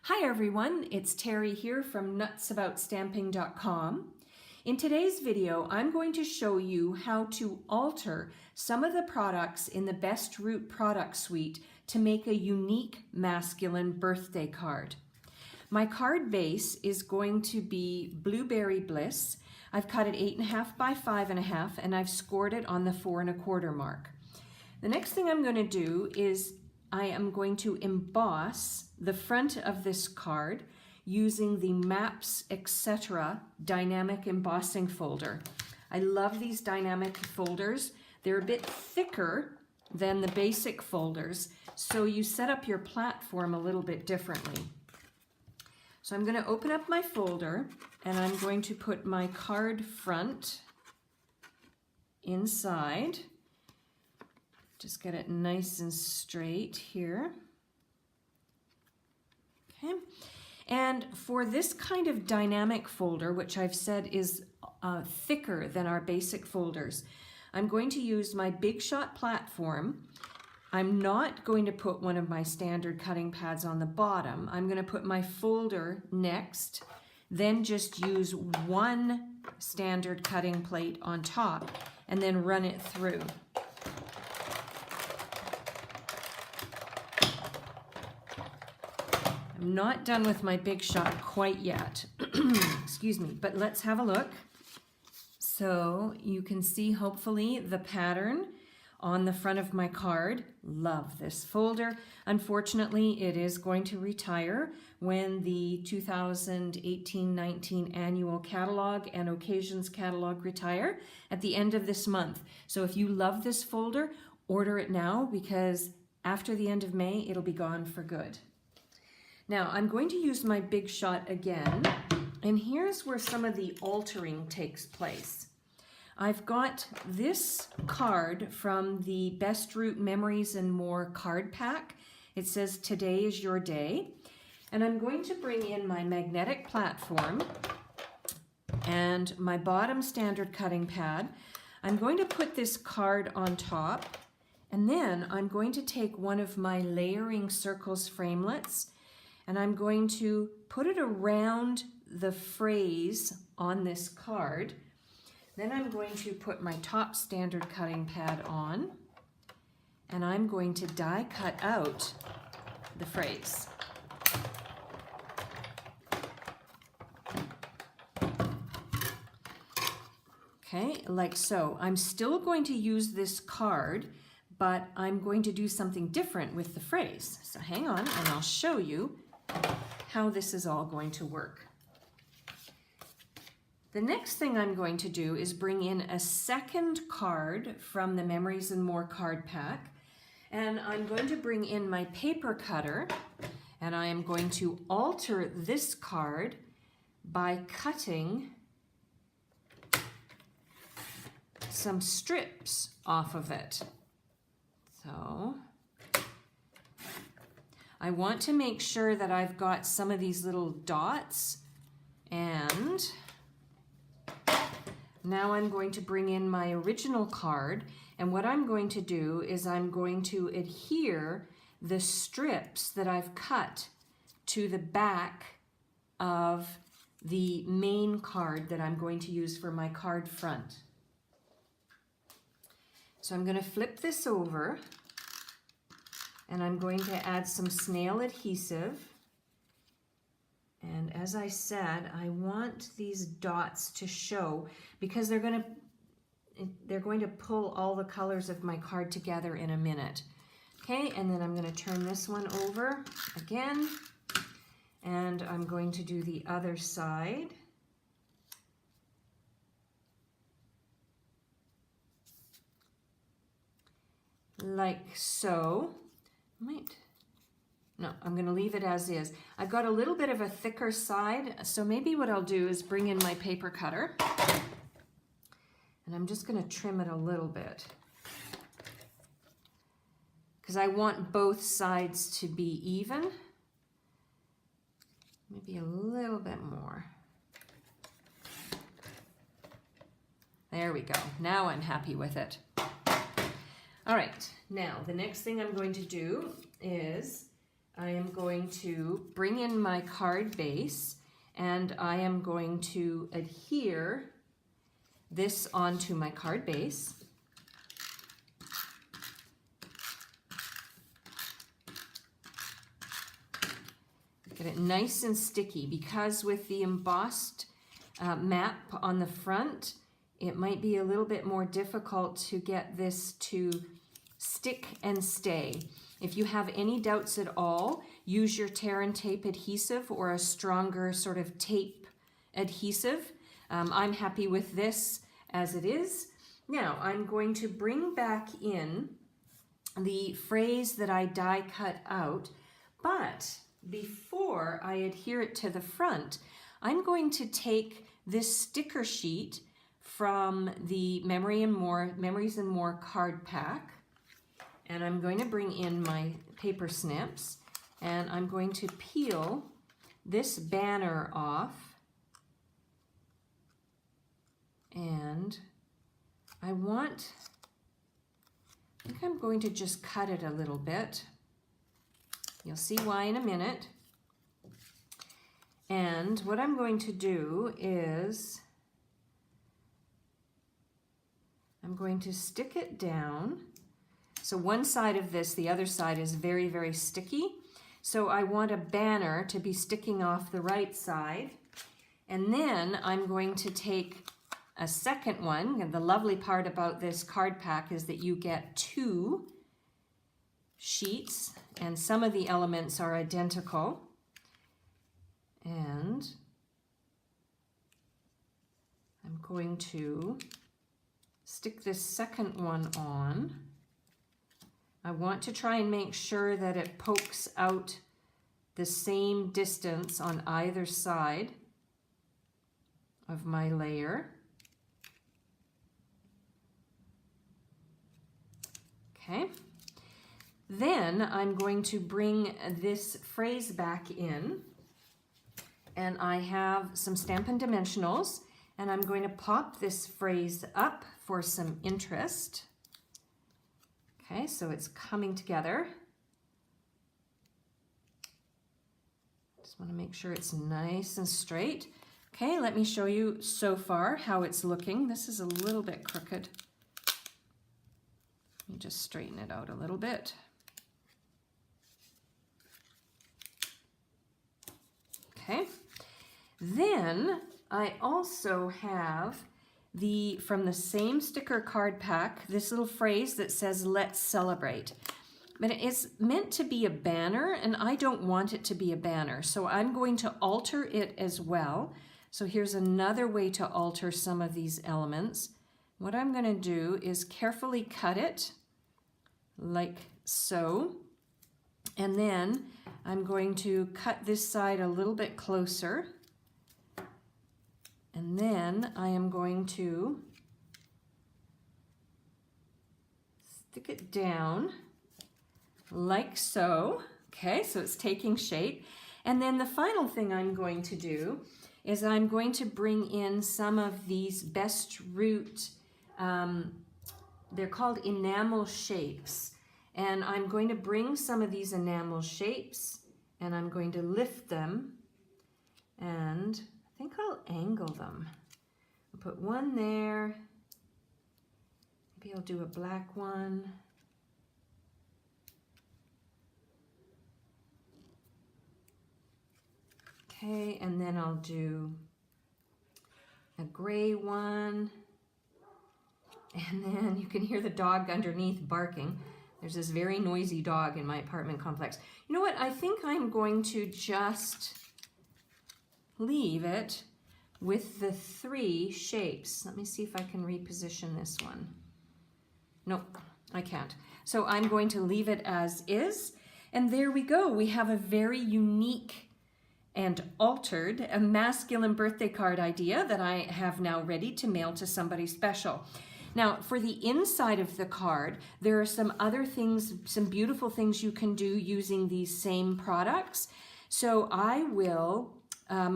Hi everyone, it's Terry here from nutsaboutsstamping.com. In today's video, I'm going to show you how to alter some of the products in the Best Root product suite to make a unique masculine birthday card. My card base is going to be Blueberry Bliss. I've cut it 8.5 by 5.5 and I've scored it on the 4 1/4 mark. The next thing I'm going to do is I am going to emboss the front of this card using the Maps Etc. dynamic embossing folder. I love these dynamic folders. They're a bit thicker than the basic folders, so you set up your platform a little bit differently. So I'm going to open up my folder and I'm going to put my card front inside. Just get it nice and straight here. Okay. And for this kind of dynamic folder, which I've said is thicker than our basic folders, I'm going to use my Big Shot platform. I'm not going to put one of my standard cutting pads on the bottom. I'm going to put my folder next, then just use one standard cutting plate on top and then run it through. I'm not done with my Big Shot quite yet. Excuse me, but let's have a look. So you can see hopefully the pattern on the front of my card. Love this folder. Unfortunately, it is going to retire when the 2018-19 annual catalog and occasions catalog retire at the end of this month. So if you love this folder, order it now because after the end of May, it'll be gone for good. Now I'm going to use my Big Shot again, and here's where some of the altering takes place. I've got this card from the Best Root Memories and More card pack. It says today is your day, and I'm going to bring in my magnetic platform and my bottom standard cutting pad. I'm going to put this card on top, and then I'm going to take one of my layering circles framelits and I'm going to put it around the phrase on this card. Then I'm going to put my top standard cutting pad on and I'm going to die cut out the phrase. Okay, like so. I'm still going to use this card, but I'm going to do something different with the phrase. So hang on and I'll show you how this is all going to work. The next thing I'm going to do is bring in a second card from the Memories and More card pack, and I'm going to bring in my paper cutter, and I am going to alter this card by cutting some strips off of it. So I want to make sure that I've got some of these little dots, and now I'm going to bring in my original card, and what I'm going to do is I'm going to adhere the strips that I've cut to the back of the main card that I'm going to use for my card front. So I'm going to flip this over and I'm going to add some snail adhesive. And as I said, I want these dots to show because they're going to pull all the colors of my card together in a minute. Okay, and then I'm going to turn this one over again, and I'm going to do the other side. Like so. No, I'm going to leave it as is. I've got a little bit of a thicker side, so maybe what I'll do is bring in my paper cutter, and I'm just going to trim it a little bit because I want both sides to be even. Maybe a little bit more. There we go. Now I'm happy with it. All right, now the next thing I'm going to do is I am going to bring in my card base and I am going to adhere this onto my card base. Get it nice and sticky, because with the embossed map on the front, it might be a little bit more difficult to get this to stick and stay. If you have any doubts at all, use your tear and tape adhesive or a stronger sort of tape adhesive. I'm happy with this as it is. Now I'm going to bring back in the phrase that I die cut out, but before I adhere it to the front, I'm going to take this sticker sheet from the Memories and More card pack, and I'm going to bring in my paper snips, and I'm going to peel this banner off, and I think I'm going to just cut it a little bit. You'll see why in a minute. And what I'm going to do is I'm going to stick it down. So one side of this, the other side is very, very sticky. So I want a banner to be sticking off the right side. And then I'm going to take a second one. And the lovely part about this card pack is that you get 2 sheets, and some of the elements are identical. And I'm going to stick this second one on. I want to try and make sure that it pokes out the same distance on either side of my layer. Okay. Then I'm going to bring this phrase back in, and I have some Stampin' Dimensionals, and I'm going to pop this phrase up for some interest. Okay, so it's coming together. Just want to make sure it's nice and straight. Okay, let me show you so far how it's looking. This is a little bit crooked. Let me just straighten it out a little bit. Okay, then I also have from the same sticker card pack, this little phrase that says, "Let's celebrate." But it's meant to be a banner, and I don't want it to be a banner, so I'm going to alter it as well. So here's another way to alter some of these elements. What I'm going to do is carefully cut it like so, and then I'm going to cut this side a little bit closer, and then I am going to stick it down like so. Okay, so it's taking shape. And then the final thing I'm going to do is I'm going to bring in some of these Best Root, they're called enamel shapes. And I'm going to bring some of these enamel shapes and I'm going to lift them, and I think I'll angle them. I'll put one there. Maybe I'll do a black one. Okay, and then I'll do a gray one. And then you can hear the dog underneath barking. There's this very noisy dog in my apartment complex. You know what? I think I'm going to just leave it with the 3 shapes. Let me see if I can reposition this one. Nope, I can't. So I'm going to leave it as is. And there we go. We have a very unique and altered a masculine birthday card idea that I have now ready to mail to somebody special. Now, for the inside of the card, there are some other things, some beautiful things you can do using these same products. So I will,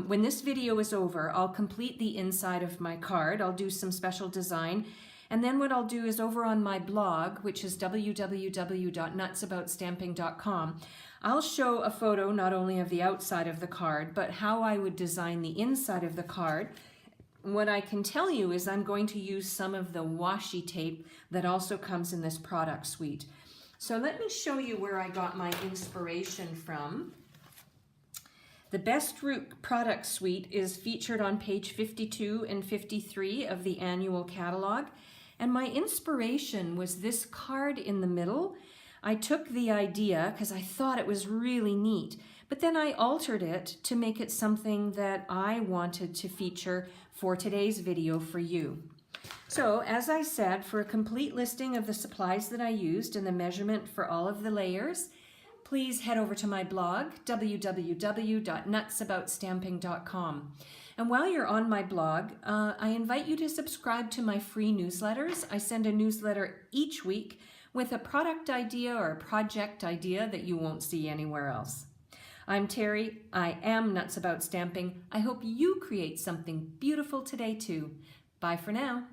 when this video is over, I'll complete the inside of my card. I'll do some special design, And then what I'll do is over on my blog, which is www.nutsaboutstamping.com, I'll show a photo not only of the outside of the card, but how I would design the inside of the card. What I can tell you is I'm going to use some of the washi tape that also comes in this product suite. So let me show you where I got my inspiration from. The Best Root product suite is featured on page 52 and 53 of the annual catalog. And my inspiration was this card in the middle. I took the idea because I thought it was really neat, but then I altered it to make it something that I wanted to feature for today's video for you. So, as I said, for a complete listing of the supplies that I used and the measurement for all of the layers, please head over to my blog, www.nutsaboutstamping.com. And while you're on my blog, I invite you to subscribe to my free newsletters. I send a newsletter each week with a product idea or a project idea that you won't see anywhere else. I'm Terry. I am Nuts About Stamping. I hope you create something beautiful today too. Bye for now.